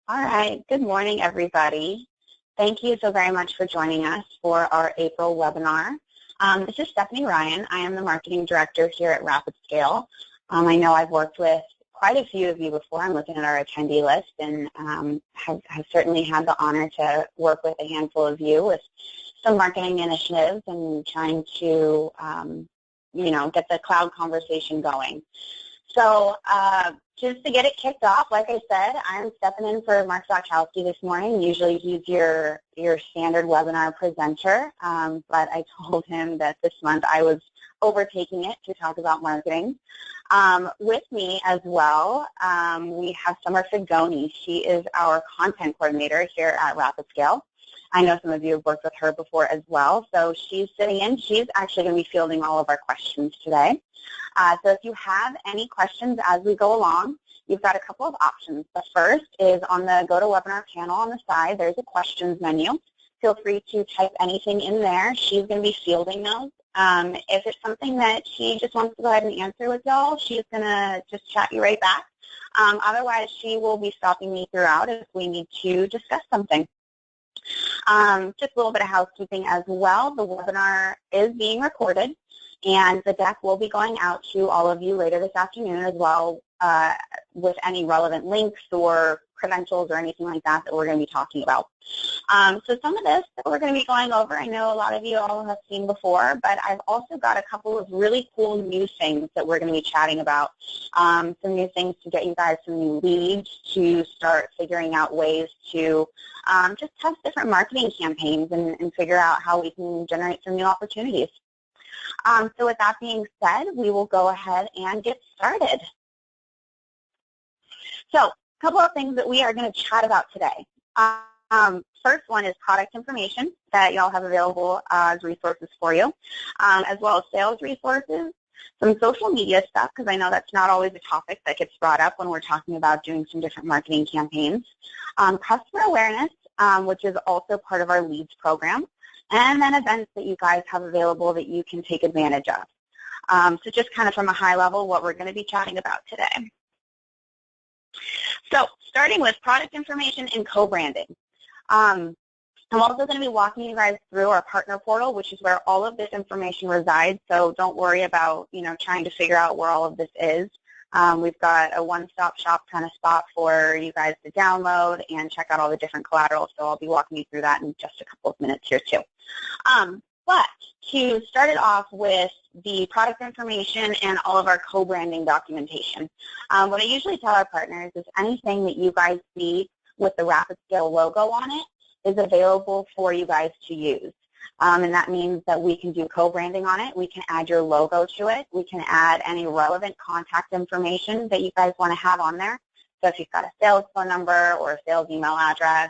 All right. Good morning, everybody. Thank you so very much for joining us for our April webinar. This is Stephanie Ryan. I am the Marketing Director here at RapidScale. I know I've worked with quite a few of you before. I'm looking at our attendee list and have certainly had the honor to work with a handful of you with some marketing initiatives and trying to, get the cloud conversation going. So just to get it kicked off, like I said, I'm stepping in for Mark Zakowski this morning. Usually he's your standard webinar presenter, but I told him that this month I was overtaking it to talk about marketing. With me as well, we have Summer Figoni. She is our content coordinator here at RapidScale. I know some of you have worked with her before as well, so she's sitting in. She's actually going to be fielding all of our questions today. So if you have any questions as we go along, you've got a couple of options. The first is on the GoToWebinar panel on the side. There's a questions menu. Feel free to type anything in there. She's going to be fielding those. If it's something that she just wants to go ahead and answer with y'all, she's going to just chat you right back. Otherwise, she will be stopping me throughout if we need to discuss something. Just a little bit of housekeeping as well. The webinar is being recorded, and the deck will be going out to all of you later this afternoon as well with any relevant links or credentials or anything like that we're going to be talking about. So some of this that we're going to be going over, I know a lot of you all have seen before, but I've also got a couple of really cool new things that we're going to be chatting about. Some new things to get you guys some new leads, to start figuring out ways to just test different marketing campaigns and figure out how we can generate some new opportunities. So with that being said, we will go ahead and get started. So a couple of things that we are going to chat about today. First one is product information that y'all have available as resources for you, as well as sales resources, some social media stuff, because I know that's not always a topic that gets brought up when we're talking about doing some different marketing campaigns, customer awareness, which is also part of our leads program, and then events that you guys have available that you can take advantage of. So just kind of from a high level, what we're going to be chatting about today. So starting with product information and co-branding. I'm also going to be walking you guys through our partner portal, which is where all of this information resides, so don't worry about, trying to figure out where all of this is. We've got a one-stop shop kind of spot for you guys to download and check out all the different collateral, so I'll be walking you through that in just a couple of minutes here too. But to start it off with the product information and all of our co-branding documentation, what I usually tell our partners is anything that you guys see with the RapidScale logo on it is available for you guys to use. And that means that we can do co-branding on it. We can add your logo to it. We can add any relevant contact information that you guys want to have on there. So if you've got a sales phone number or a sales email address,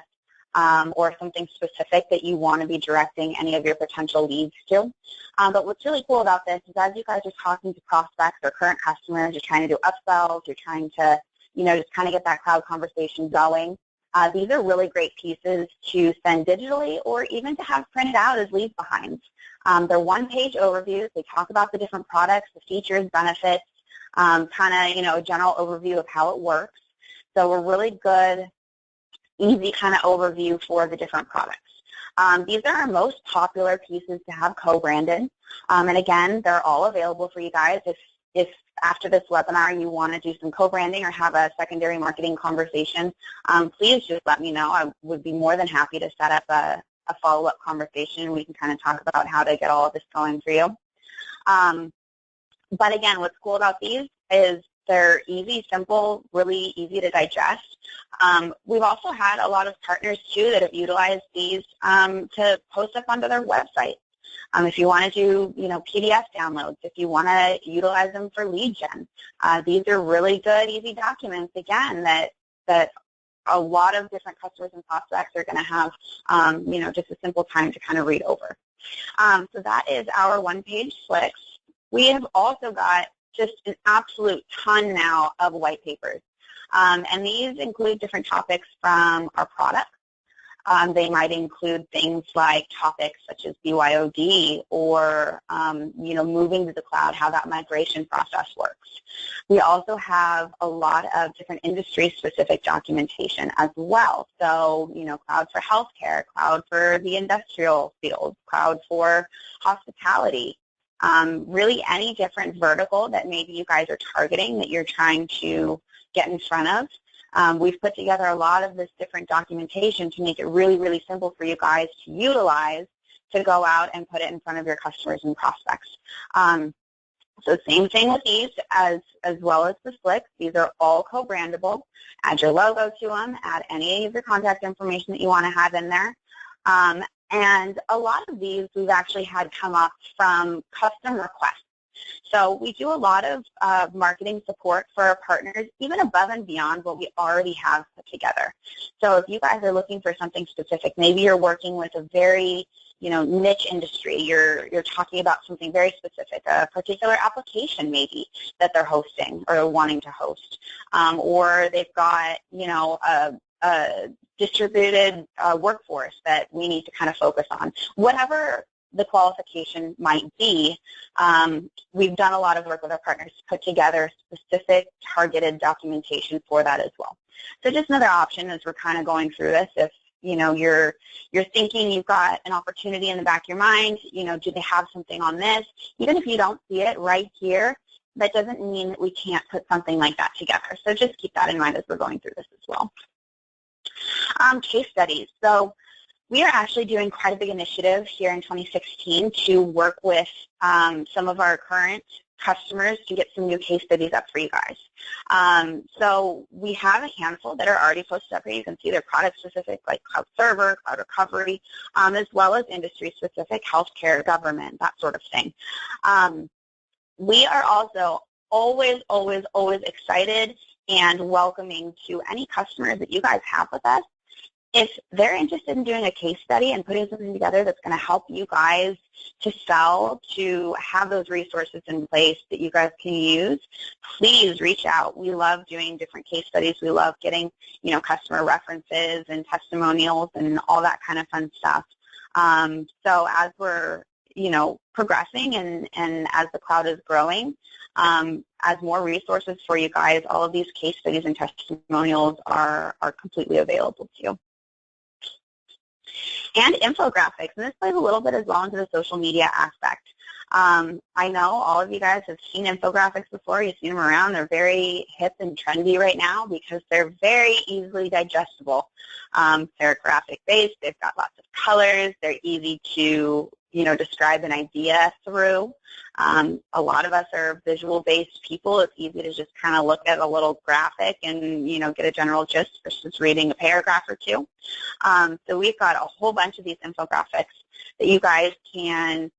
or something specific that you want to be directing any of your potential leads to. But what's really cool about this is as you guys are talking to prospects or current customers, you're trying to do upsells, you're trying to, just kind of get that cloud conversation going. These are really great pieces to send digitally or even to have printed out as leave behinds. They're one-page overviews. They talk about the different products, the features, benefits, kind of, a general overview of how it works. So a really good, easy kind of overview for the different products. These are our most popular pieces to have co-branded. And again, they're all available for you guys. If after this webinar you want to do some co-branding or have a secondary marketing conversation, please just let me know. I would be more than happy to set up a follow-up conversation. We can kind of talk about how to get all of this going for you. But again, what's cool about these is they're easy, simple, really easy to digest. We've also had a lot of partners, too, that have utilized these to post up onto their website. If you want to do, PDF downloads, if you want to utilize them for lead gen, these are really good, easy documents, again, that a lot of different customers and prospects are going to have, just a simple time to kind of read over. So that is our one-page slicks. We have also got just an absolute ton now of white papers. And these include different topics from our product, They might include things like topics such as BYOD or, moving to the cloud, how that migration process works. We also have a lot of different industry-specific documentation as well. So, cloud for healthcare, cloud for the industrial field, cloud for hospitality. Really any different vertical that maybe you guys are targeting that you're trying to get in front of. We've put together a lot of this different documentation to make it really, really simple for you guys to utilize to go out and put it in front of your customers and prospects. So same thing with these as well as the slicks. These are all co-brandable. Add your logo to them. Add any of your contact information that you want to have in there. And a lot of these we've actually had come up from custom requests. So we do a lot of marketing support for our partners, even above and beyond what we already have put together. So if you guys are looking for something specific, maybe you're working with a very niche industry, you're talking about something very specific, a particular application maybe that they're hosting or wanting to host, or they've got, a distributed workforce that we need to kind of focus on. Whatever the qualification might be, we've done a lot of work with our partners to put together specific targeted documentation for that as well. So just another option as we're kind of going through this. If you're thinking you've got an opportunity in the back of your mind, do they have something on this? Even if you don't see it right here, that doesn't mean that we can't put something like that together. So just keep that in mind as we're going through this as well. Case studies. So we are actually doing quite a big initiative here in 2016 to work with some of our current customers to get some new case studies up for you guys. So we have a handful that are already posted up here. You can see they're product-specific, like Cloud Server, Cloud Recovery, as well as industry-specific, healthcare, government, that sort of thing. We are also always, always, always excited and welcoming to any customers that you guys have with us. If they're interested in doing a case study and putting something together that's going to help you guys to sell, to have those resources in place that you guys can use, please reach out. We love doing different case studies. We love getting, customer references and testimonials and all that kind of fun stuff. So as we're, progressing and as the cloud is growing, as more resources for you guys, all of these case studies and testimonials are completely available to you. And infographics, and this plays a little bit as well into the social media aspect. I know all of you guys have seen infographics before. You've seen them around. They're very hip and trendy right now because they're very easily digestible. They're graphic-based. They've got lots of colors. They're easy to, describe an idea through. A lot of us are visual-based people. It's easy to just kind of look at a little graphic and, get a general gist versus reading a paragraph or two. So we've got a whole bunch of these infographics that you guys can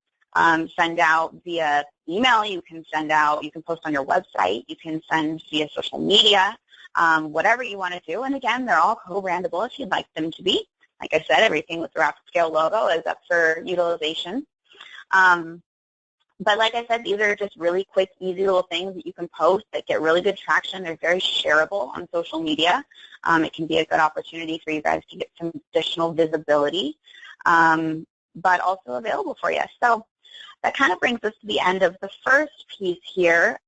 send out via email. You can post on your website. You can send via social media, whatever you want to do. And again, they're all co-brandable if you'd like them to be. Like I said, everything with the Rapid Scale logo is up for utilization. But like I said, these are just really quick, easy little things that you can post that get really good traction. They're very shareable on social media. It can be a good opportunity for you guys to get some additional visibility, but also available for you. So that kind of brings us to the end of the first piece here.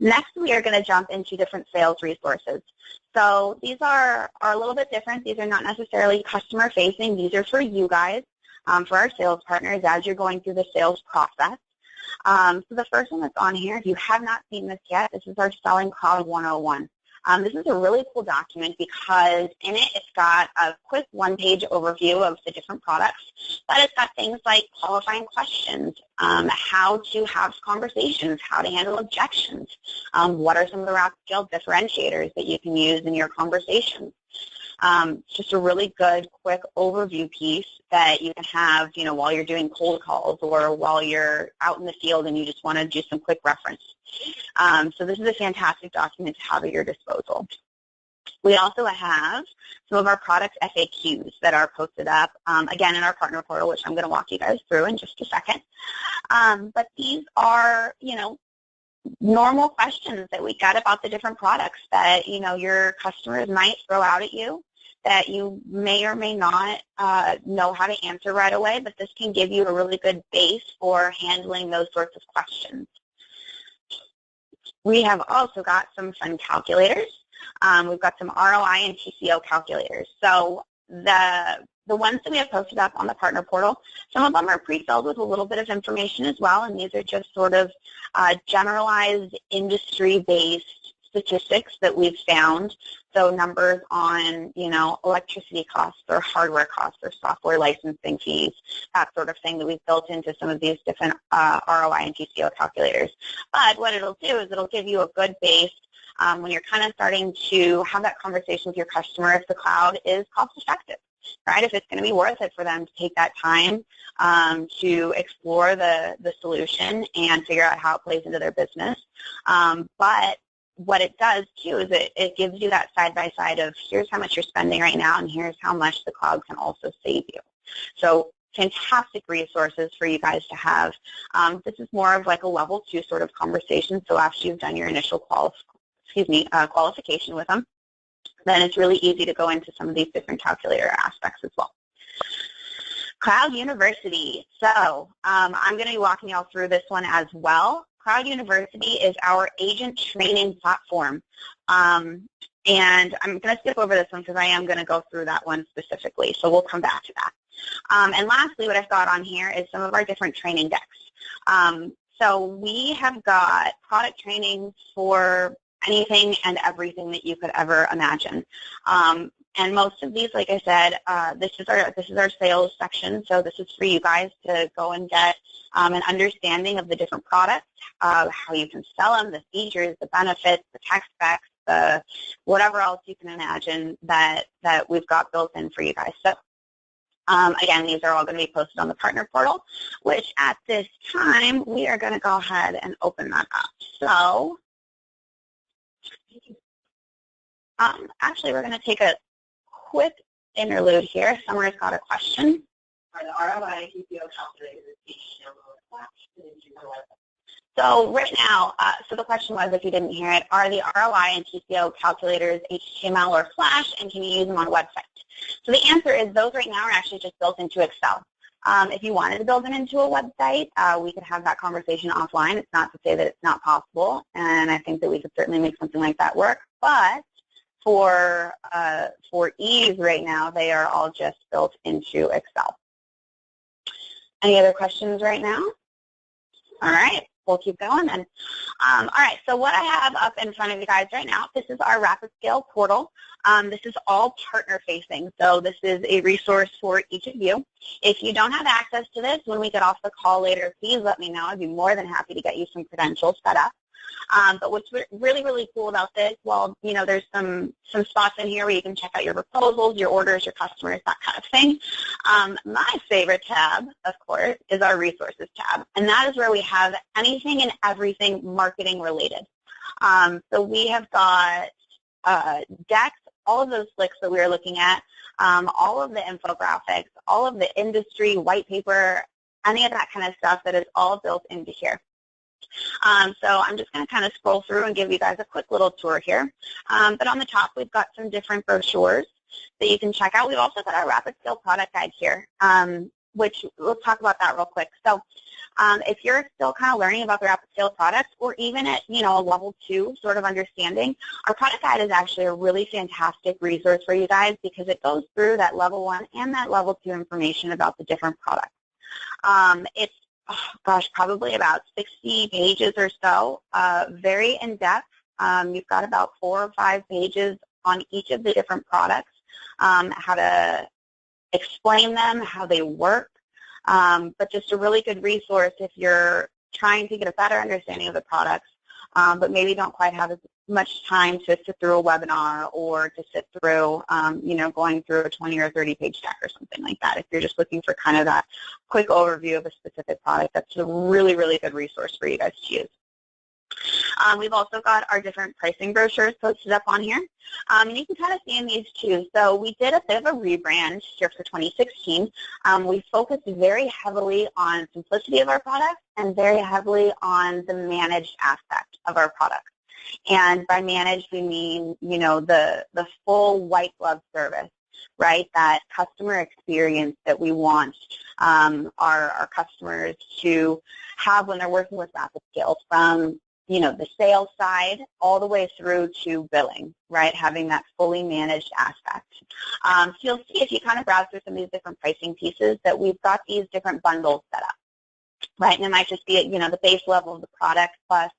Next, we are going to jump into different sales resources. So these are a little bit different. These are not necessarily customer-facing. These are for you guys, for our sales partners as you're going through the sales process. So the first one that's on here, if you have not seen this yet, this is our Selling Cloud 101. This is a really cool document because in it, it's got a quick one-page overview of the different products, but it's got things like qualifying questions, how to have conversations, how to handle objections, what are some of the Rapid Scale differentiators that you can use in your conversations. Just a really good, quick overview piece that you can have, while you're doing cold calls or while you're out in the field and you just want to do some quick reference. So this is a fantastic document to have at your disposal. We also have some of our product FAQs that are posted up, again, in our partner portal, which I'm going to walk you guys through in just a second. But these are, normal questions that we got about the different products that, your customers might throw out at you. that you may or may not know how to answer right away, but this can give you a really good base for handling those sorts of questions. We have also got some fun calculators. We've got some ROI and TCO calculators. So the ones that we have posted up on the partner portal, some of them are pre-filled with a little bit of information as well, and these are just sort of generalized industry-based statistics that we've found. So numbers on, electricity costs or hardware costs or software licensing fees, that sort of thing that we've built into some of these different ROI and TCO calculators. But what it'll do is it'll give you a good base when you're kind of starting to have that conversation with your customer if the cloud is cost effective, right? If it's going to be worth it for them to take that time to explore the solution and figure out how it plays into their business. But what it does, too, is it gives you that side-by-side of here's how much you're spending right now and here's how much the cloud can also save you. So fantastic resources for you guys to have. This is more of like a level 2 sort of conversation. So after you've done your initial qualification with them, then it's really easy to go into some of these different calculator aspects as well. Cloud University. So I'm going to be walking you all through this one as well. Cloud University is our agent training platform. And I'm going to skip over this one because I am going to go through that one specifically. So we'll come back to that. And lastly, what I've got on here is some of our different training decks. So we have got product training for anything and everything that you could ever imagine. And most of these, like I said, this is our sales section. So this is for you guys to go and get an understanding of the different products, how you can sell them, the features, the benefits, the tech specs, the whatever else you can imagine that we've got built in for you guys. So again, these are all going to be posted on the partner portal, which at this time we are going to go ahead and open that up. So actually, we're going to take a quick interlude here. Summer's got a question. Are the ROI and TCO calculators So right now, so the question was, if you didn't hear it, are the ROI and TCO calculators HTML or Flash, and can you use them on a website? So the answer is those right now are actually just built into Excel. If you wanted to build them into a website, we could have that conversation offline. It's not to say that it's not possible, and I think that we could certainly make something like that work. But for ease right now, they are all just built into Excel. Any other questions right now? All right, we'll keep going then. All right, so what I have up in front of you guys right now, this is our Rapid Scale portal. This is all partner-facing, so this is a resource for each of you. If you don't have access to this, when we get off the call later, please let me know. I'd be more than happy to get you some credentials set up. But what's really, really cool about this, well, there's some spots in here where you can check out your proposals, your orders, your customers, that kind of thing. My favorite tab, of course, is our resources tab, and that is where we have anything and everything marketing related. So we have got decks, all of those flicks that we are looking at, all of the infographics, all of the industry, white paper, any of that kind of stuff that is all built into here. So I'm just going to kind of scroll through and give you guys a quick little tour here. But on the top, we've got some different brochures that you can check out. We've also got our Rapid Scale product guide here, which let's talk about that real quick. So if you're still kind of learning about the Rapid Scale products, or even at a level 2 sort of understanding, our product guide is actually a really fantastic resource for you guys because it goes through that level 1 and that level 2 information about the different products. It's probably about 60 pages or so, very in-depth. You've got about 4 or 5 pages on each of the different products, how to explain them, how they work, but just a really good resource if you're trying to get a better understanding of the products, but maybe don't quite have as much time to sit through a webinar or to sit through, going through a 20 or 30-page deck or something like that. If you're just looking for kind of that quick overview of a specific product, that's a really, really good resource for you guys to use. We've also got our different pricing brochures posted up on here. And you can kind of see in these too. So we did a bit of a rebrand here for 2016. We focused very heavily on simplicity of our products and very heavily on the managed aspect of our products. And by managed, we mean, the full white glove service. right? That customer experience that we want our customers to have when they're working with Rapid Scale, from the sales side all the way through to billing, right? Having that fully managed aspect. So you'll see, if you kind of browse through some of these different pricing pieces, that we've got these different bundles set up, right? And it might just be, the base level of the product plus,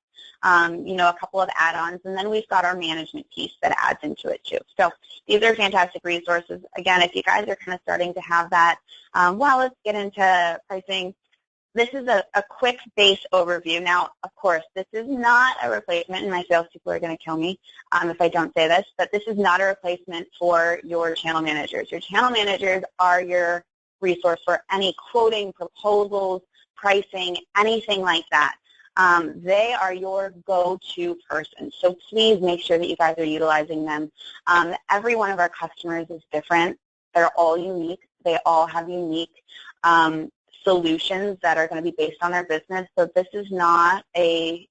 a couple of add-ons, and then we've got our management piece that adds into it too. So these are fantastic resources. Again, if you guys are kind of starting to have that, let's get into pricing. This is a quick base overview. Now, of course, this is not a replacement, and my salespeople are going to kill me if I don't say this, but this is not a replacement for your channel managers. Your channel managers are your resource for any quoting, proposals, pricing, anything like that. They are your go-to person. So please make sure that you guys are utilizing them. Every one of our customers is different. They're all unique. They all have unique solutions that are going to be based on their business. So this is not a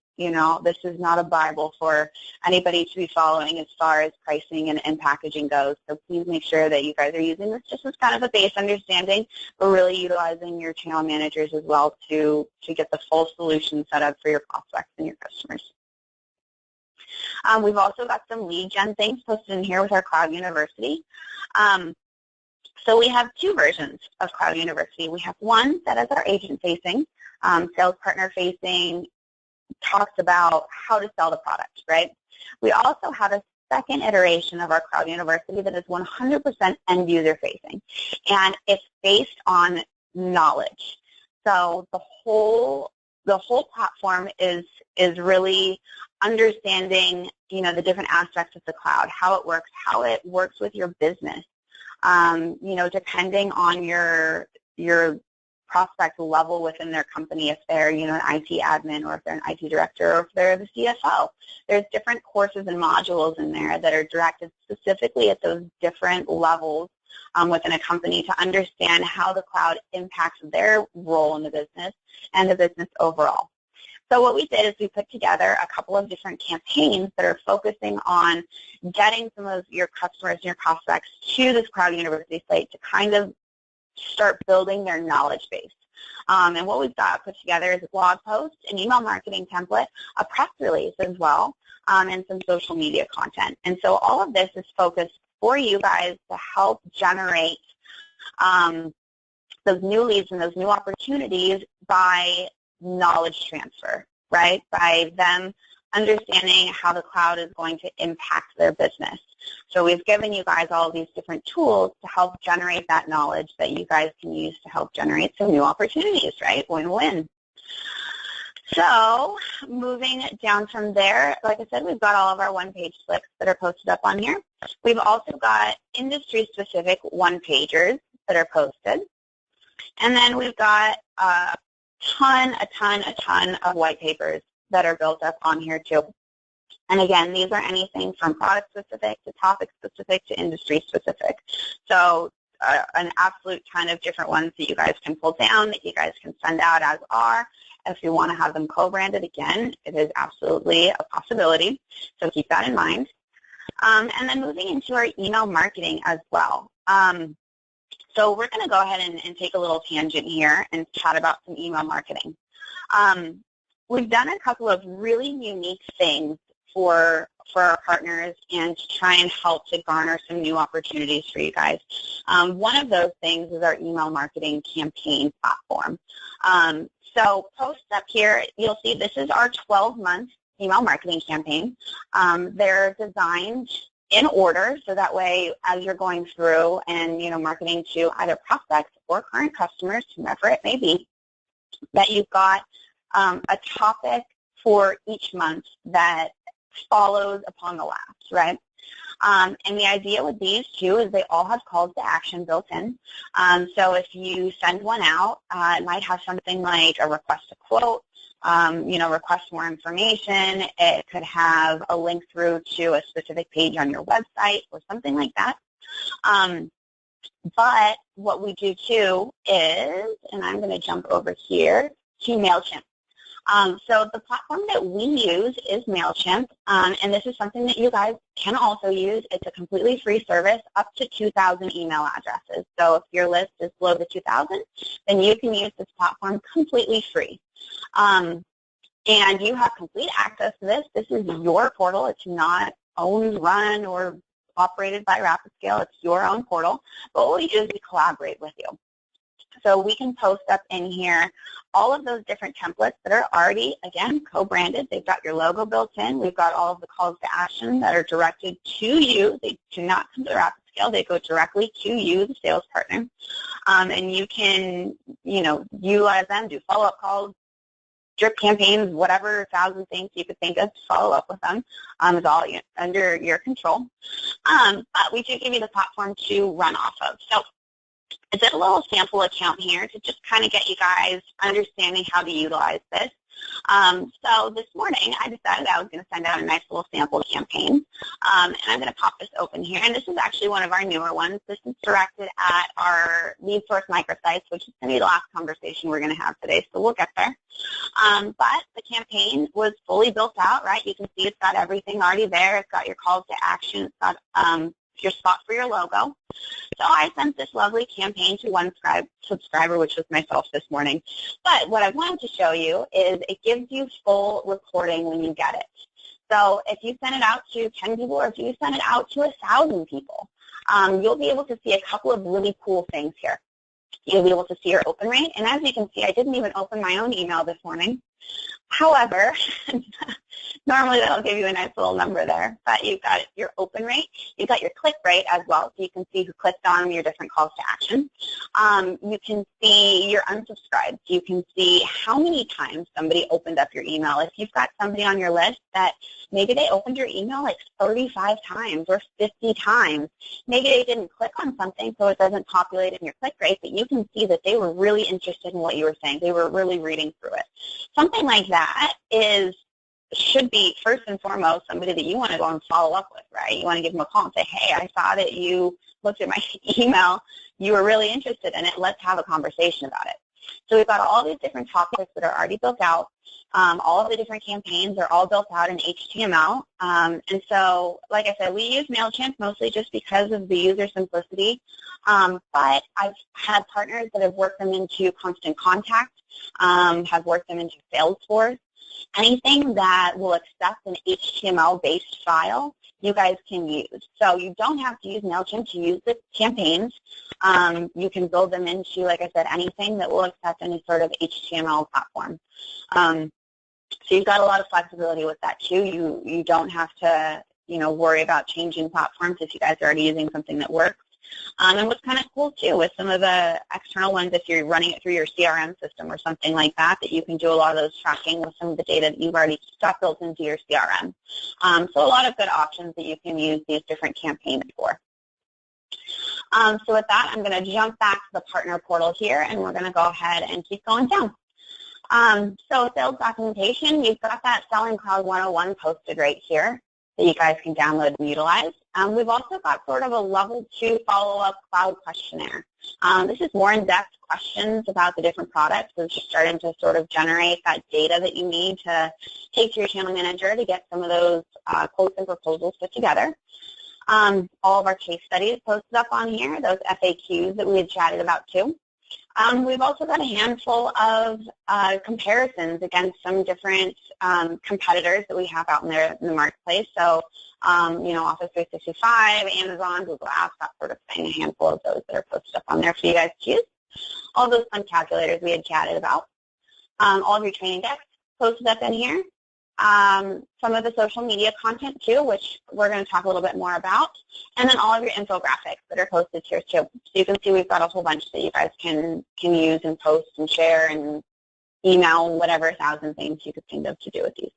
Bible for anybody to be following as far as pricing and packaging goes. So please make sure that you guys are using this just as kind of a base understanding, but really utilizing your channel managers as well to get the full solution set up for your prospects and your customers. We've also got some lead gen things posted in here with our Cloud University. So we have two versions of Cloud University. We have one that is our agent-facing, sales partner-facing, talks about how to sell the product, right? We also have a second iteration of our Cloud University that is 100% end-user facing, and it's based on knowledge. So the whole platform is really understanding, the different aspects of the cloud, how it works with your business. Depending on your prospect level within their company, if they're, an IT admin, or if they're an IT director, or if they're the CFO. There's different courses and modules in there that are directed specifically at those different levels within a company to understand how the cloud impacts their role in the business and the business overall. So what we did is we put together a couple of different campaigns that are focusing on getting some of your customers and your prospects to this Cloud University site to kind of start building their knowledge base. And what we've got put together is a blog post, an email marketing template, a press release as well, and some social media content. And so all of this is focused for you guys to help generate those new leads and those new opportunities by knowledge transfer, right? By them understanding how the cloud is going to impact their business. So we've given you guys all of these different tools to help generate that knowledge that you guys can use to help generate some new opportunities, right? Win-win. So moving down from there, like I said, we've got all of our one-page flicks that are posted up on here. We've also got industry-specific one-pagers that are posted. And then we've got a ton of white papers that are built up on here too. And again, these are anything from product specific to topic specific to industry specific. So an absolute ton of different ones that you guys can pull down, that you guys can send out as are. If you want to have them co-branded, again, it is absolutely a possibility. So keep that in mind. And then moving into our email marketing as well. So we're going to go ahead and take a little tangent here and chat about some email marketing. We've done a couple of really unique things for our partners and to try and help to garner some new opportunities for you guys. One of those things is our email marketing campaign platform. So post up here, you'll see this is our 12-month email marketing campaign. They're designed in order, so that way as you're going through and marketing to either prospects or current customers, whomever it may be, that you've got a topic for each month that follows upon the last, right? And the idea with these two is they all have calls to action built in. So if you send one out, it might have something like a request to quote, request more information. It could have a link through to a specific page on your website or something like that. But what we do too is, and I'm going to jump over here to MailChimp. So the platform that we use is MailChimp, and this is something that you guys can also use. It's a completely free service up to 2,000 email addresses. So if your list is below the 2,000, then you can use this platform completely free. And you have complete access to this. This is your portal. It's not owned, run, or operated by RapidScale. It's your own portal. But what we do is we collaborate with you. So we can post up in here all of those different templates that are already, again, co-branded. They've got your logo built in. We've got all of the calls to action that are directed to you. They do not come to RapidScale. They go directly to you, the sales partner. And you can, utilize them, do follow-up calls, drip campaigns, whatever 1,000 things you could think of to follow up with them is all under your control. But we do give you the platform to run off of. So I did a little sample account here to just kind of get you guys understanding how to utilize this. So this morning I decided I was going to send out a nice little sample campaign, and I'm going to pop this open here. And this is actually one of our newer ones. This is directed at our lead source microsites, which is going to be the last conversation we're going to have today, so we'll get there. But the campaign was fully built out, right? You can see it's got everything already there. It's got your calls to action. It's got your spot for your logo. So I sent this lovely campaign to one subscriber, which was myself this morning. But what I wanted to show you is it gives you full reporting when you get it. So if you send it out to 10 people or if you send it out to 1,000 people, you'll be able to see a couple of really cool things here. You'll be able to see your open rate. And as you can see, I didn't even open my own email this morning. However, normally that'll give you a nice little number there, but you've got your open rate, you've got your click rate as well, so you can see who clicked on your different calls to action. You can see your unsubscribes. You can see how many times somebody opened up your email. If you've got somebody on your list that maybe they opened your email like 35 times or 50 times, maybe they didn't click on something so it doesn't populate in your click rate, but you can see that they were really interested in what you were saying. They were really reading through it. Something like that should be first and foremost somebody that you want to go and follow up with, right? You want to give them a call and say, hey, I saw that you looked at my email. You were really interested in it. Let's have a conversation about it. So we've got all these different topics that are already built out. All of the different campaigns are all built out in HTML. And so, like I said, we use MailChimp mostly just because of the user simplicity. But I've had partners that have worked them into Constant Contact, have worked them into Salesforce. Anything that will accept an HTML-based file, you guys can use. So you don't have to use MailChimp to use the campaigns. You can build them into, like I said, anything that will accept any sort of HTML platform. So you've got a lot of flexibility with that too. You don't have to, worry about changing platforms if you guys are already using something that works. And what's kind of cool too with some of the external ones, if you're running it through your CRM system or something like that, that you can do a lot of those tracking with some of the data that you've already got built into your CRM. So a lot of good options that you can use these different campaigns for. So with that, I'm going to jump back to the partner portal here, and we're going to go ahead and keep going down. So sales documentation, you've got that Selling Cloud 101 posted right here that you guys can download and utilize. We've also got sort of a level 2 follow-up cloud questionnaire. This is more in-depth questions about the different products. It's just starting to sort of generate that data that you need to take to your channel manager to get some of those quotes and proposals put together. All of our case studies posted up on here, those FAQs that we had chatted about too. We've also got a handful of comparisons against some different competitors that we have out in the marketplace. So, Office 365, Amazon, Google Apps, that sort of thing, a handful of those that are posted up on there for you guys to use. All those fun calculators we had chatted about. All of your training decks posted up in here. Some of the social media content too, which we're going to talk a little bit more about, and then all of your infographics that are posted here too. So you can see we've got a whole bunch that you guys can use and post and share and email, whatever 1,000 things you could think of to do with these.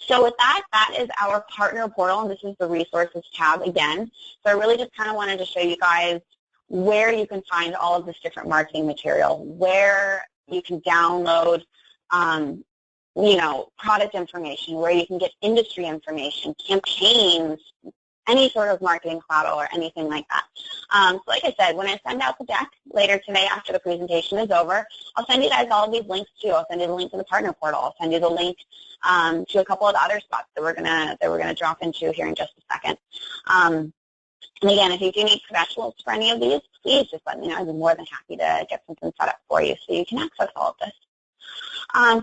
So with that is our partner portal, and this is the resources tab again. So I really just kind of wanted to show you guys where you can find all of this different marketing material, where you can download product information, where you can get industry information, campaigns, any sort of marketing cloud or anything like that. So like I said, when I send out the deck later today after the presentation is over, I'll send you guys all of these links too. I'll send you the link to the partner portal. I'll send you the link to a couple of the other spots that we're gonna drop into here in just a second. And again, if you do need credentials for any of these, please just let me know. I'd be more than happy to get something set up for you so you can access all of this.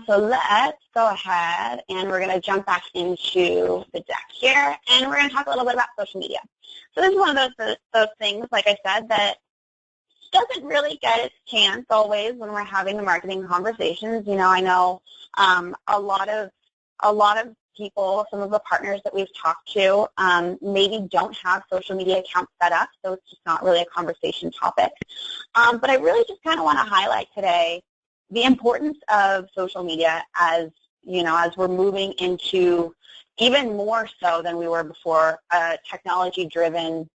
So let's go ahead and we're going to jump back into the deck here, and we're going to talk a little bit about social media. So this is one of those things, like I said, that doesn't really get its chance always when we're having the marketing conversations. You know, I know a lot of people, some of the partners that we've talked to maybe don't have social media accounts set up, so it's just not really a conversation topic. But I really just kind of want to highlight today the importance of social media as, you know, as we're moving into even more so than we were before, a technology-driven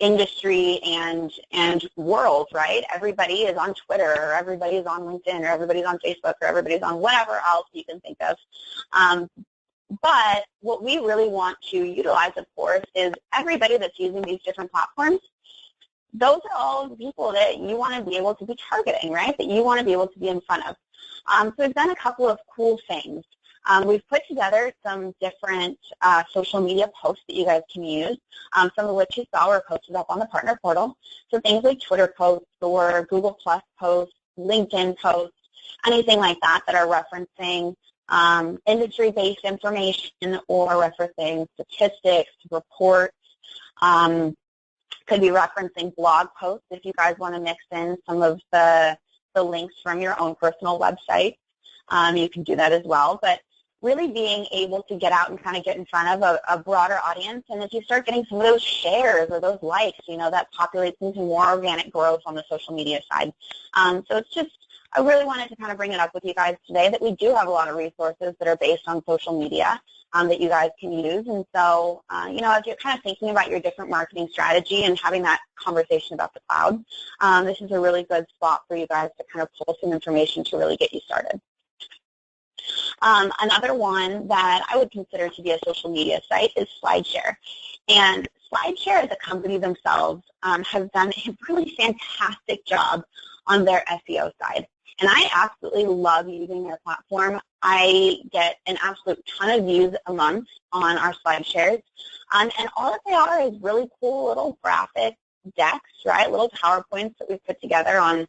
industry and world, right? Everybody is on Twitter, or everybody is on LinkedIn, or everybody's on Facebook, or everybody's on whatever else you can think of. But what we really want to utilize, of course, is everybody that's using these different platforms. Those are all the people that you want to be able to be targeting, right, that you want to be able to be in front of. So we've done a couple of cool things. We've put together some different social media posts that you guys can use, some of which you saw were posted up on the partner portal. So things like Twitter posts or Google Plus posts, LinkedIn posts, anything like that that are referencing industry-based information or referencing statistics, reports. Could be referencing blog posts if you guys want to mix in some of the links from your own personal website. You can do that as well. But really being able to get out and kind of get in front of a broader audience. And if you start getting some of those shares or those likes, you know, that populates into more organic growth on the social media side. So it's just, I really wanted to kind of bring it up with you guys today that we do have a lot of resources that are based on social media that you guys can use. And so, you know, as you're kind of thinking about your different marketing strategy and having that conversation about the cloud, this is a really good spot for you guys to kind of pull some information to really get you started. Another one that I would consider to be a social media site is Slideshare. And Slideshare as a company themselves has done a really fantastic job on their SEO side. And I absolutely love using their platform. I get an absolute ton of views a month on our Slideshares. And all that they are is really cool little graphic decks, right, little PowerPoints that we've put together on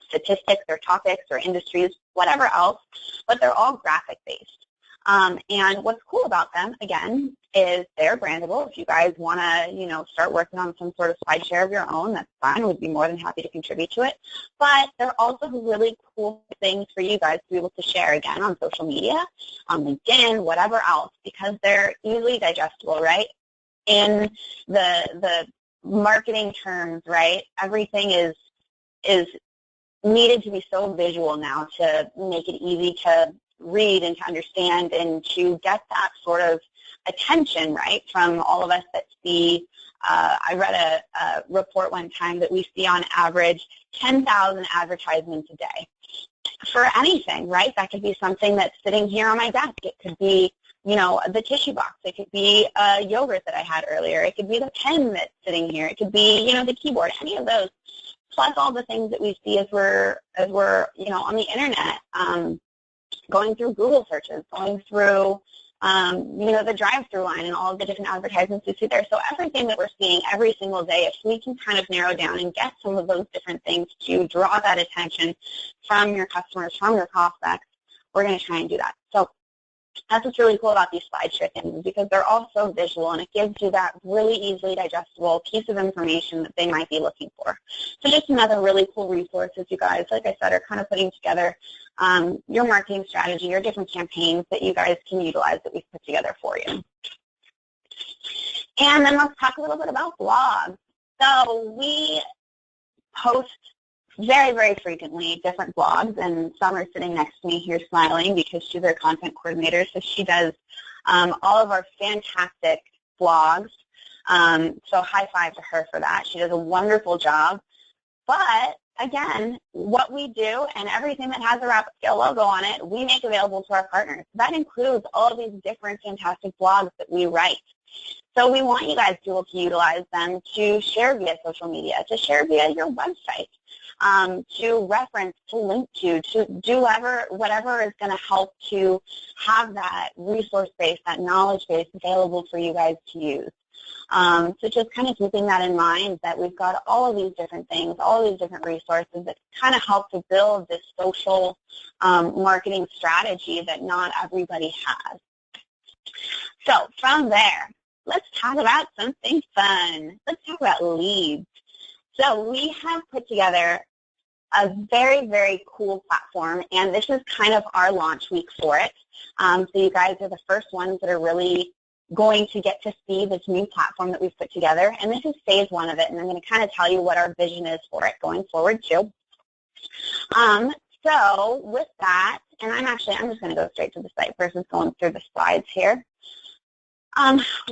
statistics or topics or industries, whatever else, but they're all graphic-based. And what's cool about them, again, is they're brandable. If you guys want to, you know, start working on some sort of Slideshare of your own, that's fine. We'd be more than happy to contribute to it. But they're also really cool things for you guys to be able to share, again, on social media, on LinkedIn, whatever else, because they're easily digestible, right? In the marketing terms, right, everything is needed to be so visual now to make it easy to read and to understand and to get that sort of attention, right, from all of us that see. I read a report one time that we see on average 10,000 advertisements a day for anything, right? That could be something that's sitting here on my desk. It could be, you know, the tissue box. It could be a yogurt that I had earlier. It could be the pen that's sitting here. It could be, you know, the keyboard, any of those, plus all the things that we see as we're you know, on the internet, going through Google searches, going through, you know, the drive-through line and all of the different advertisements we see there. So everything that we're seeing every single day, if we can kind of narrow down and get some of those different things to draw that attention from your customers, from your prospects, we're going to try and do that. So that's what's really cool about these Slideshare things, because they're all so visual, and it gives you that really easily digestible piece of information that they might be looking for. So just another really cool resource as you guys, like I said, are kind of putting together your marketing strategy, your different campaigns that you guys can utilize that we've put together for you. And then let's talk a little bit about blogs. So we post very, very frequently different blogs, and Summer's sitting next to me here smiling because she's our content coordinator, so she does all of our fantastic blogs. So high five to her for that. She does a wonderful job. But again, what we do and everything that has a Rapid Scale logo on it, we make available to our partners. That includes all of these different fantastic blogs that we write. So we want you guys to be able to utilize them to share via social media, to share via your website, to reference, to link to do whatever is going to help to have that resource base, that knowledge base available for you guys to use. So just kind of keeping that in mind, that we've got all of these different things, all of these different resources that kind of help to build this social marketing strategy that not everybody has. So from there, let's talk about something fun. Let's talk about leads. So we have put together a very, very cool platform, and this is kind of our launch week for it. So you guys are the first ones that are really going to get to see this new platform that we've put together, and this is phase one of it, and I'm going to kind of tell you what our vision is for it going forward too. So with that, and I'm just going to go straight to the site versus going through the slides here.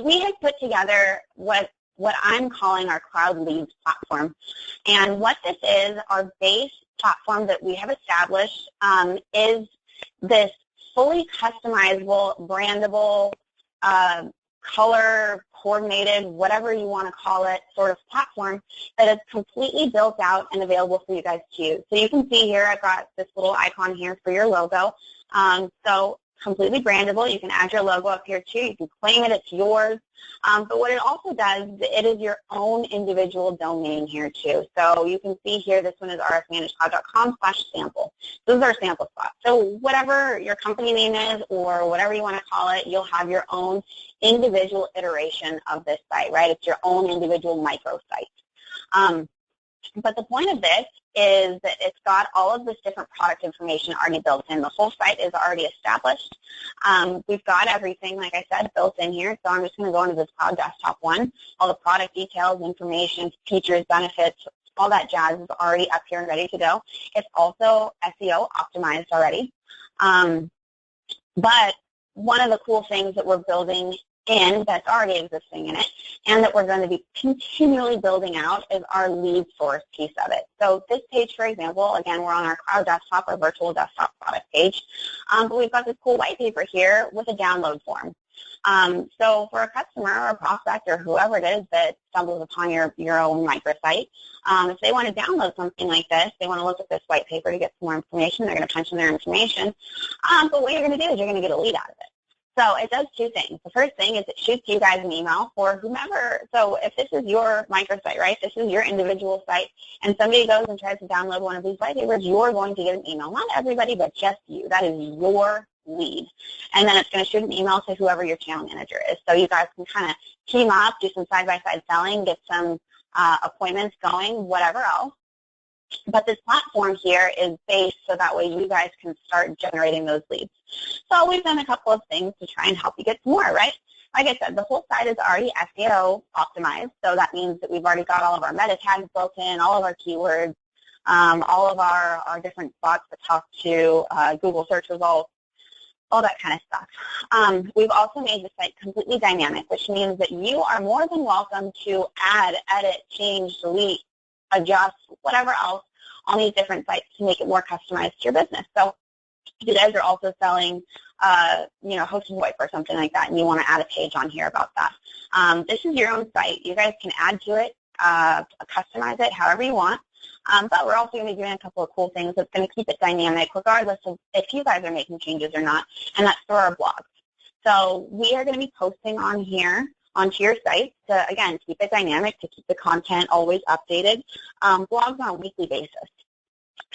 We have put together what I'm calling our Cloud Leads platform. And what this is, our base platform that we have established is this fully customizable, brandable, color coordinated, whatever you want to call it, sort of platform that is completely built out and available for you guys to use. So you can see here I've got this little icon here for your logo. So completely brandable. You can add your logo up here too. You can claim it. It's yours. But what it also does, it is your own individual domain here too. So you can see here, this one is rsmanagedcloud.com/sample. This is our sample spot. So whatever your company name is or whatever you want to call it, you'll have your own individual iteration of this site, right? It's your own individual microsite. But the point of this is that it's got all of this different product information already built in. The whole site is already established. We've got everything, like I said, built in here. So I'm just going to go into this Cloud Desktop one. All the product details, information, features, benefits, all that jazz is already up here and ready to go. It's also SEO optimized already. But one of the cool things that we're building in that's already existing in it and that we're going to be continually building out is our lead source piece of it. So this page, for example, again, we're on our Cloud Desktop, our virtual desktop product page, but we've got this cool white paper here with a download form. So for a customer or a prospect or whoever it is that stumbles upon your own microsite, if they want to download something like this, they want to look at this white paper to get some more information, they're going to punch in their information. But what you're going to do is you're going to get a lead out of it. So it does two things. The first thing is it shoots you guys an email for whomever. So if this is your microsite, right, this is your individual site, and somebody goes and tries to download one of these white papers, you're going to get an email. Not everybody, but just you. That is your lead. And then it's going to shoot an email to whoever your channel manager is. So you guys can kind of team up, do some side-by-side selling, get some appointments going, whatever else. But this platform here is based so that way you guys can start generating those leads. So we've done a couple of things to try and help you get some more, right? Like I said, the whole site is already SEO optimized, so that means that we've already got all of our meta tags built in, all of our keywords, all of our different spots that talk to Google search results, all that kind of stuff. We've also made the site completely dynamic, which means that you are more than welcome to add, edit, change, delete, adjust, whatever else on these different sites to make it more customized to your business. So if you guys are also selling, hosting VoIP or something like that, and you want to add a page on here about that, this is your own site. You guys can add to it, customize it however you want. But we're also going to be doing a couple of cool things that's going to keep it dynamic regardless of if you guys are making changes or not, and that's through our blogs. So we are going to be posting on here onto your site to, again, keep it dynamic, to keep the content always updated, blogs on a weekly basis.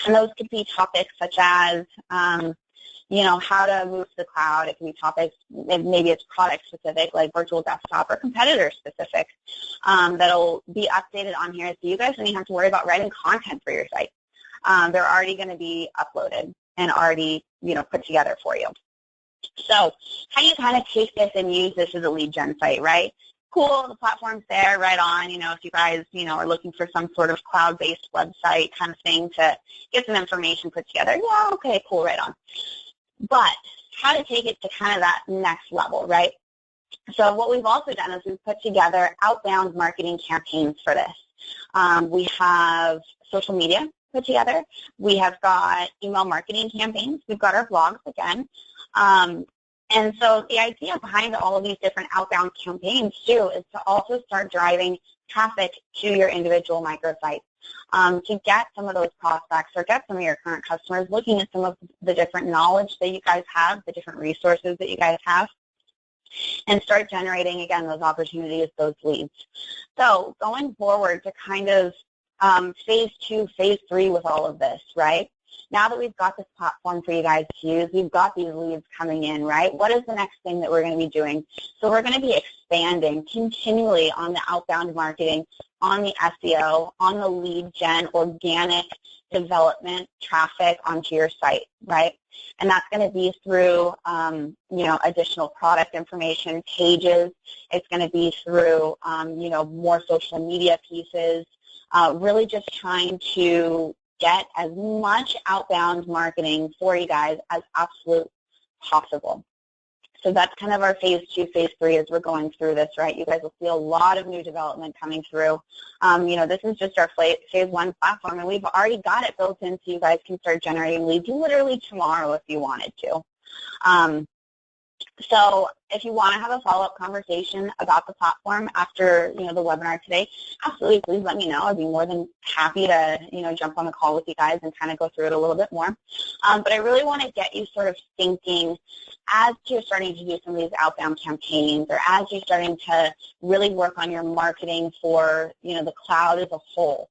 And those could be topics such as, how to move to the cloud. It can be topics, maybe it's product specific, like virtual desktop, or competitor specific, that'll be updated on here. So you guys don't even have to worry about writing content for your site. They're already going to be uploaded and already, put together for you. So how do you kind of take this and use this as a lead gen site, right? Cool, the platform's there, right on. If you guys, are looking for some sort of cloud-based website kind of thing to get some information put together, yeah, okay, cool, right on. But how to take it to kind of that next level, right? So what we've also done is we've put together outbound marketing campaigns for this. We have social media put together. We have got email marketing campaigns. We've got our blogs again. And so the idea behind all of these different outbound campaigns, too, is to also start driving traffic to your individual microsites, to get some of those prospects or get some of your current customers looking at some of the different knowledge that you guys have, the different resources that you guys have, and start generating, again, those opportunities, those leads. So going forward to kind of phase 2, phase 3 with all of this, right? Now that we've got this platform for you guys to use, we've got these leads coming in, right? What is the next thing that we're going to be doing? So we're going to be expanding continually on the outbound marketing, on the SEO, on the lead gen, organic development traffic onto your site, right? And that's going to be through, additional product information, pages. It's going to be through, more social media pieces, really just trying to get as much outbound marketing for you guys as absolutely possible. So that's kind of our phase 2, phase 3 as we're going through this, right? You guys will see a lot of new development coming through. This is just our phase 1 platform, and we've already got it built in so you guys can start generating leads literally tomorrow if you wanted to. So if you want to have a follow-up conversation about the platform after, the webinar today, absolutely, please let me know. I'd be more than happy to, jump on the call with you guys and kind of go through it a little bit more. But I really want to get you sort of thinking as you're starting to do some of these outbound campaigns or as you're starting to really work on your marketing for, the cloud as a whole.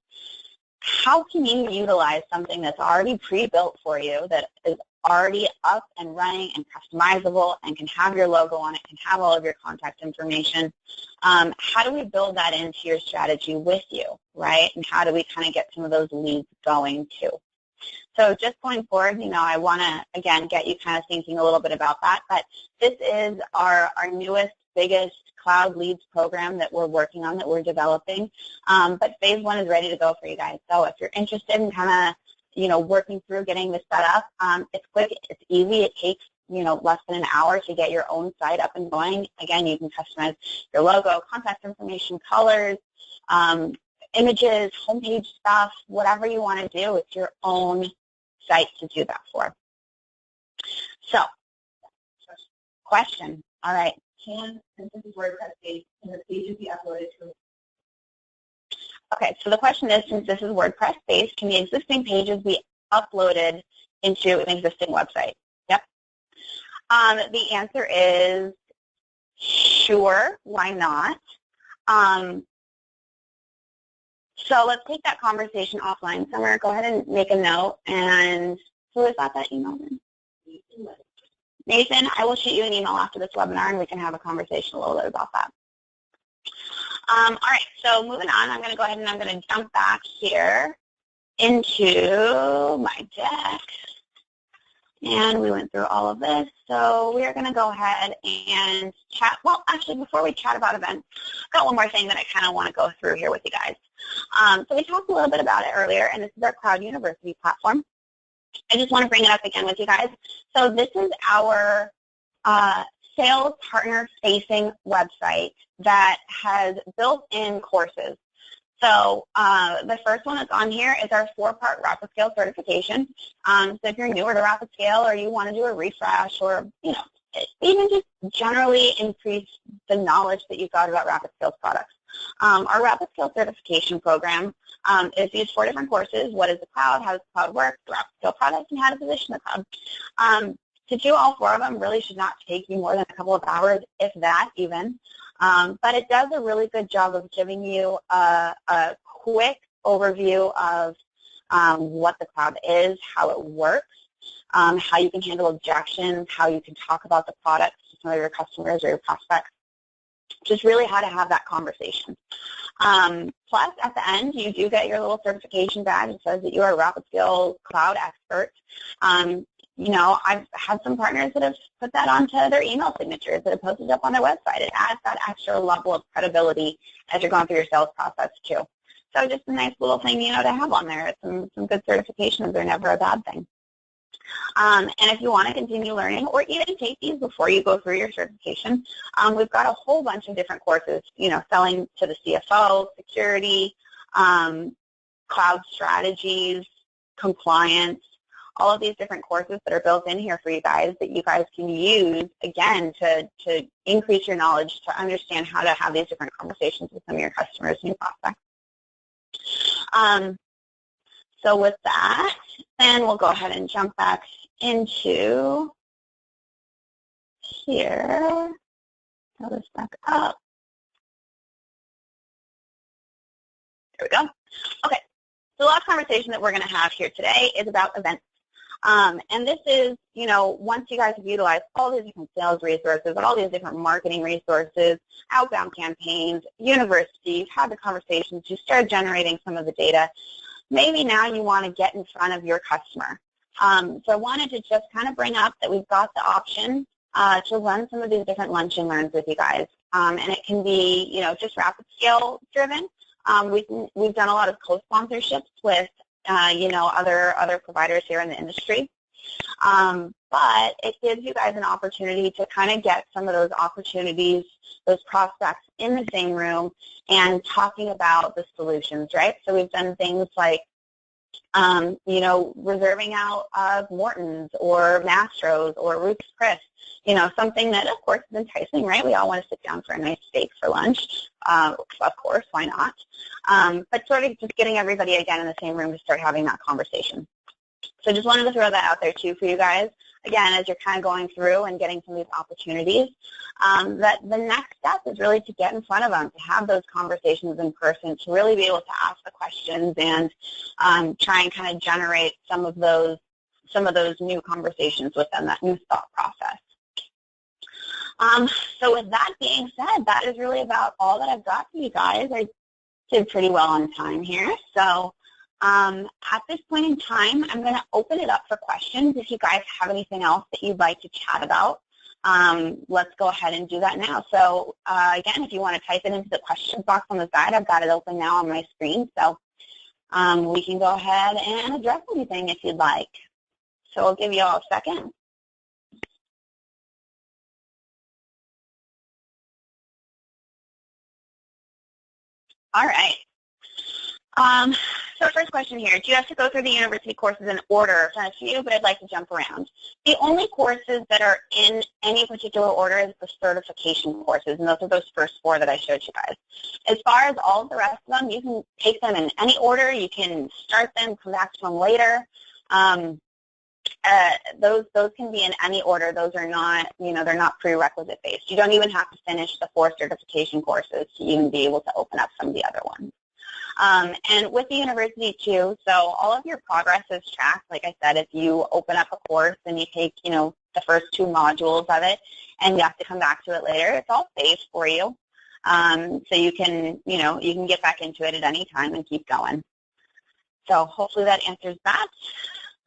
How can you utilize something that's already pre-built for you, that is already up and running and customizable and can have your logo on it, can have all of your contact information? How do we build that into your strategy with you, right? And how do we kind of get some of those leads going too? So just going forward, I want to, again, get you kind of thinking a little bit about that. But this is our newest, biggest cloud leads program that we're working on, that we're developing. But phase 1 is ready to go for you guys. So if you're interested in kind of working through getting this set up, it's quick, it's easy, it takes, less than an hour to get your own site up and going. Again, you can customize your logo, contact information, colors, images, homepage stuff, whatever you want to do. It's your own site to do that for. So, question, all right. Since this is WordPress based, can the pages be uploaded to? Okay, so the question is, since this is WordPress based, can the existing pages be uploaded into an existing website? Yep. The answer is sure, why not? So let's take that conversation offline. Summer, go ahead and make a note. And who is that email then? Nathan, I will shoot you an email after this webinar, and we can have a conversation a little bit about that. All right, so moving on, I'm going to go ahead and I'm going to jump back here into my deck. And we went through all of this. So we are going to go ahead and chat. Well, actually, before we chat about events, I've got one more thing that I kind of want to go through here with you guys. So we talked a little bit about it earlier, and this is our Cloud University platform. I just want to bring it up again with you guys. So this is our sales partner-facing website that has built-in courses. So the first one that's on here is our 4-part RapidScale certification. So if you're newer to RapidScale or you want to do a refresh or, even just generally increase the knowledge that you've got about RapidScale's products. Our RapidScale certification program is these 4 different courses: what is the cloud, how does the cloud work, the RapidScale product, and how to position the cloud. To do all 4 of them really should not take you more than a couple of hours, if that even. But it does a really good job of giving you a quick overview of what the cloud is, how it works, how you can handle objections, how you can talk about the products to some of your customers or your prospects, just really how to have that conversation. Plus, at the end, you do get your little certification badge that says that you are a RapidScale cloud expert. I've had some partners that have put that onto their email signatures, that have posted up on their website. It adds that extra level of credibility as you're going through your sales process, too. So just a nice little thing, to have on there. Some good certifications are never a bad thing. And if you want to continue learning or even take these before you go through your certification, we've got a whole bunch of different courses, selling to the CFO, security, cloud strategies, compliance, all of these different courses that are built in here for you guys that you guys can use, again, to increase your knowledge, to understand how to have these different conversations with some of your customers and your prospects. So with that, then we'll go ahead and jump back into here. Pull this back up. There we go. Okay. So the last conversation that we're going to have here today is about events. And this is, you know, once you guys have utilized all these different sales resources, all these different marketing resources, outbound campaigns, university, you've had the conversations, you started generating some of the data, maybe now you want to get in front of your customer. So I wanted to just kind of bring up that we've got the option to run some of these different lunch and learns with you guys. And it can be, you know, just rapid scale driven. We've done a lot of co-sponsorships with, you know, other providers here in the industry. But it gives you guys an opportunity to kind of get some of those opportunities, those prospects in the same room and talking about the solutions, right? So we've done things like, you know, reserving out of Morton's or Mastro's or Ruth's Chris, you know, something that, of course, is enticing, right? We all want to sit down for a nice steak for lunch. Of course, why not? But sort of just getting everybody, again, in the same room to start having that conversation. So I just wanted to throw that out there, too, for you guys. Again, as you're kind of going through and getting some of these opportunities, that the next step is really to get in front of them, to have those conversations in person, to really be able to ask the questions and try and kind of generate some of those new conversations with them, that new thought process. So with that being said, that is really about all that I've got for you guys. I did pretty well on time here. So at this point in time, I'm going to open it up for questions. If you guys have anything else that you'd like to chat about, let's go ahead and do that now. So again, if you want to type it into the questions box on the side, I've got it open now on my screen. So we can go ahead and address anything if you'd like. So I'll give you all a second. All right. So first question here, do you have to go through the university courses in order? I've done a few, but I'd like to jump around. The only courses that are in any particular order is the certification courses, and those are those first 4 that I showed you guys. As far as all of the rest of them, you can take them in any order. You can start them, come back to them later. Those can be in any order. Those are not, you know, they're not prerequisite based. You don't even have to finish the 4 certification courses to even be able to open up some of the other ones. And with the university too, so all of your progress is tracked. Like I said, if you open up a course and you take, you know, the first 2 modules of it and you have to come back to it later, it's all saved for you. So you can, you know, you can get back into it at any time and keep going. So hopefully that answers that.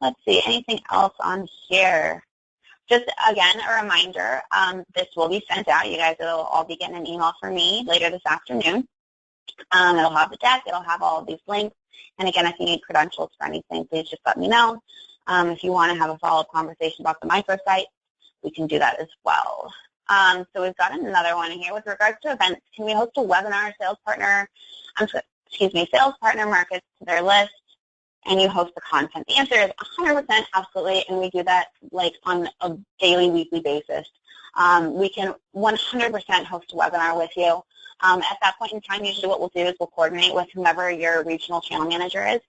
Let's see, anything else on here? Just, again, a reminder, this will be sent out. You guys will all be getting an email from me later this afternoon. It'll have the deck. It'll have all of these links. And, again, if you need credentials for anything, please just let me know. If you want to have a follow-up conversation about the microsite, we can do that as well. So we've got another one here. With regards to events, can we host a webinar, sales partner markets to their list, and you host the content? The answer is 100% absolutely, and we do that like on a daily, weekly basis. We can 100% host a webinar with you. At that point in time, usually what we'll do is we'll coordinate with whomever your regional channel manager is.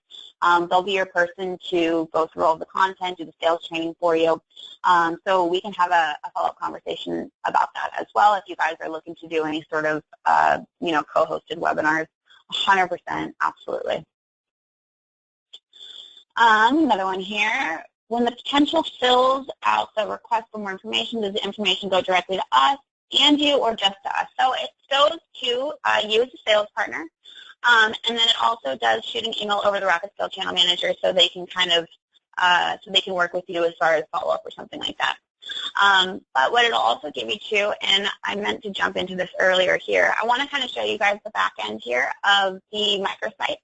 They'll be your person to go through all the content, do the sales training for you. So we can have a follow-up conversation about that as well if you guys are looking to do any sort of, you know, co-hosted webinars. 100%, absolutely. Another one here. When the potential fills out the request for more information, does the information go directly to us and you, or just to us? So it goes to you as a sales partner, and then it also does shoot an email over the Rapid Scale Channel Manager so they can kind of, so they can work with you as far as follow-up or something like that. But what it'll also give you too, and I meant to jump into this earlier here, I want to kind of show you guys the back end here of the microsite.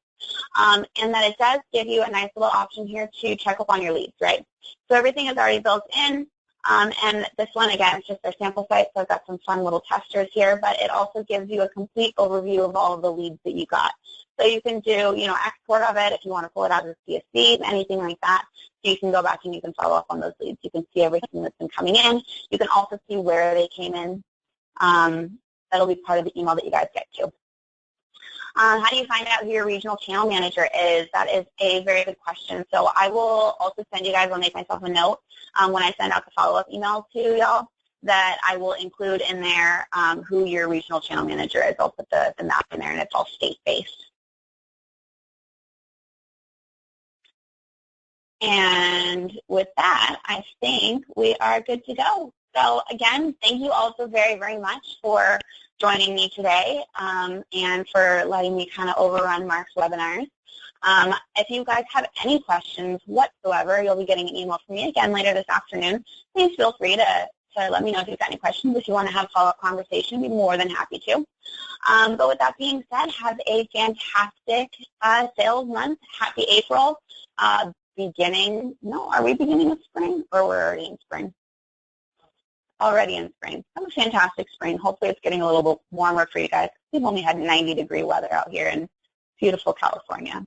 And that it does give you a nice little option here to check up on your leads, right? So everything is already built in, and this one, again, is just our sample site, so I've got some fun little testers here, but it also gives you a complete overview of all of the leads that you got. So you can do, export of it if you want to pull it out as a CSV, anything like that. So you can go back and you can follow up on those leads. You can see everything that's been coming in. You can also see where they came in. That'll be part of the email that you guys get to. How do you find out who your regional channel manager is? That is a very good question. So I will also send you guys, I'll make myself a note when I send out the follow-up email to y'all, that I will include in there who your regional channel manager is. I'll put the map in there, and it's all state-based. And with that, I think we are good to go. So again, thank you all so very, very much for joining me today and for letting me kind of overrun Mark's webinars. If you guys have any questions whatsoever, you'll be getting an email from me again later this afternoon. Please feel free to let me know if you've got any questions. If you want to have a follow-up conversation, I'd be more than happy to. But with that being said, have a fantastic sales month. Happy April. Are we beginning of spring, or we're already in spring? Already in spring. Have a fantastic spring. Hopefully it's getting a little bit warmer for you guys. We've only had 90-degree weather out here in beautiful California.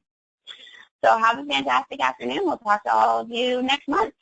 So have a fantastic afternoon. We'll talk to all of you next month.